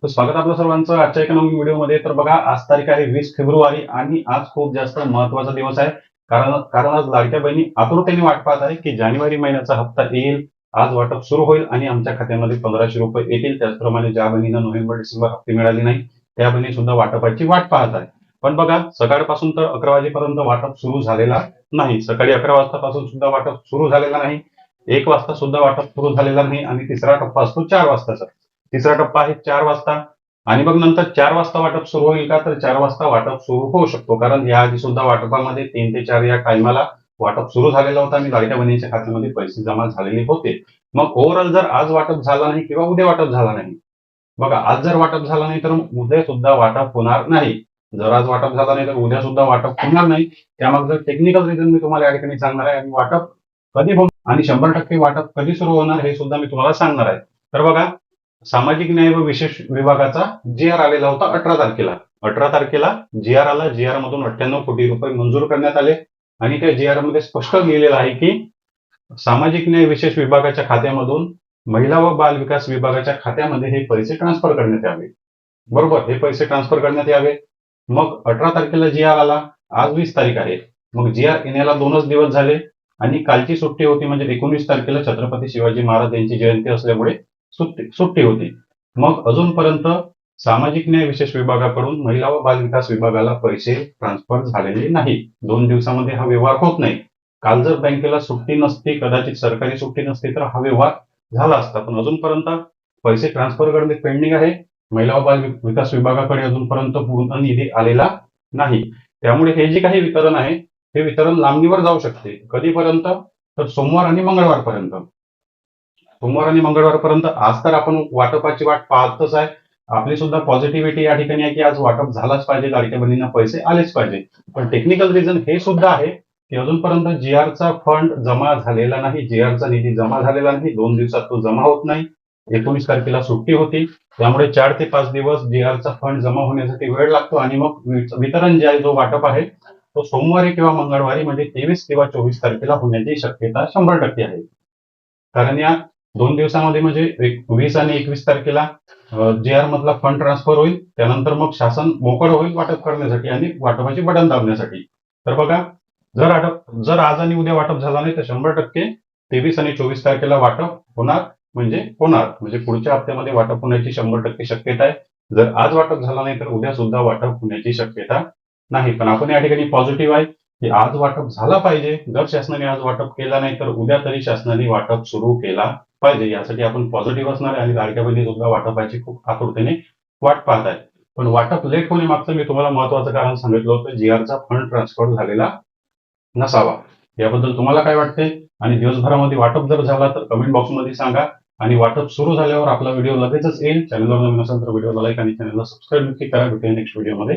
तर स्वागत आपलं सर्वांचं आजच्या एका नवीन व्हिडिओमध्ये. तर बघा, आज तारीख आहे 20 फेब्रुवारी आणि आज खूप जास्त महत्वाचा दिवस आहे. कारण कारण आज लाडक्या बहिणी आतुरतेने वाट पाहत आहे की जानेवारी महिन्याचा हप्ता येईल. आज वाटप सुरू होईल आणि आमच्या खात्यामध्ये 1500 रुपये येतील. त्याचप्रमाणे ज्या बहिणींना नोव्हेंबर डिसेंबर हप्ते मिळाले नाही त्या बहिणी सुद्धा वाटपाची वाट पाहत आहे. पण बघा, सकाळपासून तर 11 वाजेपर्यंत वाटप सुरू झालेला नाही. सकाळी 11 वाजतापासून सुद्धा वाटप सुरू झालेला नाही. 1 वाजता सुद्धा वाटप सुरू झालेला नाही आणि तिसरा टप्पा असतो 4 वाजताचा. तिसरा टप्पा आहे 4 वाजता आणि मग नंतर 4 वाजता वाटप सुरू होईल का? तर 4 वाजता वाटप सुरू होऊ शकतो. कारण याआधी सुद्धा वाटपामध्ये 3 ते 4 या टायमाला वाटप सुरू झालेलं होतं आणि लाडक्या बहिणीच्या खात्यामध्ये पैसे जमा झालेले होते. मग ओव्हरऑल जर आज वाटप झाला नाही किंवा उद्या वाटप झाला नाही, बघा, आज जर वाटप झाला नाही तर उद्या सुद्धा वाटप होणार नाही. जर आज वाटप झाला नाही तर उद्या सुद्धा वाटप होणार नाही. त्यामागचं टेक्निकल रिझन मी तुम्हाला या ठिकाणी सांगणार आहे आणि वाटप कधी होणार आणि 100% वाटप कधी सुरू होणार हे सुद्धा मी तुम्हाला सांगणार आहे. तर बघा, सामाजिक न्याय व विशेष विभागाचा जी-आर आलेला होता 18 तारखेला. 18 तारखेला जी-आर आला. जी-आर मधून 98 कोटी रुपये मंजूर करण्यात आले आणि त्या जी-आर मध्ये स्पष्ट लिहिलेलं आहे की सामाजिक न्याय विशेष विभागाच्या खात्यामधून महिला व बाल विकास विभागाच्या खात्यामध्ये हे पैसे ट्रान्सफर करण्यात यावे. बरोबर, हे पैसे ट्रान्सफर करण्यात यावे. मग 18 तारखेला जी-आर आला. आज 20 तारीख आहे. मग जी-आर येण्याला 2च दिवस झाले आणि कालची सुट्टी होती म्हणजे 19 तारखेला छत्रपती शिवाजी महाराज यांची जयंती असल्यामुळे सुट्टी होती. मग अजूनपर्यंत सामाजिक न्याय विशेष विभागाकडून महिला व बाल विकास विभागाला पैसे ट्रान्सफर झालेले नाही. 2 दिवसामध्ये हा व्यवहार होत नाही. काल जर बँकेला सुट्टी नसती, कदाचित सरकारी सुट्टी नसती तर हा व्यवहार झाला असता. पण अजूनपर्यंत पैसे ट्रान्सफर करणे पेंडिंग आहे. महिला व बाल विकास विभागाकडे अजूनपर्यंत पूर्ण निधी आलेला नाही. त्यामुळे हे जे काही वितरण आहे हे वितरण लांबणीवर जाऊ शकते. कधीपर्यंत? तर सोमवार आणि मंगळवारपर्यंत. सोमवार आणि मंगळवारपर्यंत. आज तर आपण वाटपाची वाट पाहतच आहे. आपली सुद्धा पॉझिटिव्हिटी या ठिकाणी आहे की आज वाटप झालाच पाहिजे, लाडक्या बहिणींना पैसे आलेच पाहिजे. पण टेक्निकल रिझन हे सुद्धा आहे की अजूनपर्यंत जी-आरचा फंड जमा झालेला नाही. जी-आरचा निधी जमा झालेला नाही. 2 दिवसात तो जमा होत नाही. 19 तारखेला सुट्टी होती. त्यामुळे 4 ते 5 दिवस जी-आरचा फंड जमा होण्यासाठी वेळ लागतो आणि मग वितरण जे आहे, जो वाटप आहे, तो सोमवारी किंवा मंगळवारी म्हणजे 23 किंवा 24 तारखेला होण्याची शक्यता 100% आहे. कारण या 2 दिवसामध्ये म्हणजे 20 आणि 21 तारखेला जी-आर मधला फंड ट्रान्सफर होईल. त्यानंतर मग शासन मोकळं होईल वाटप करण्यासाठी आणि वाटपाची बटन दाबण्यासाठी. तर बघा, जर आज आणि उद्या वाटप झाला नाही तर 100% 23 आणि 24 तारखेला वाटप होणार म्हणजे पुढच्या हप्त्यामध्ये वाटप होण्याची 100% शक्यता आहे. जर आज वाटप झाला नाही तर उद्या सुद्धा वाटप होण्याची शक्यता नाही. पण आपण या ठिकाणी पॉझिटिव्ह आहे की आज वाटप झाला पाहिजे. जर शासनाने आज वाटप केला नाही तर उद्या तरी शासनाने वाटप सुरू केला पाहिजे. यासाठी आपण पॉझिटिव्ह असणार आहे आणि लाडक्या बहिणी सुद्धा वाटपाची खूप आतुरतेने वाट पाहत आहेत. पण वाटप लेट होण्यामागचं मी तुम्हाला महत्वाचं कारण सांगितलं होतं, जी-आरचा फंड ट्रान्सफर झालेला नसावा. याबद्दल तुम्हाला काय वाटते? आणि दिवसभरामध्ये वाटप जर झाला तर कमेंट बॉक्समध्ये सांगा. आणि वाटप सुरू झाल्यावर आपला व्हिडिओ लगेचच येईल. चॅनलवर नवीन असेल तर व्हिडिओला लाईक आणि चॅनलला सबस्क्राईब नक्की करा. भेटूया नेक्स्ट व्हिडिओमध्ये.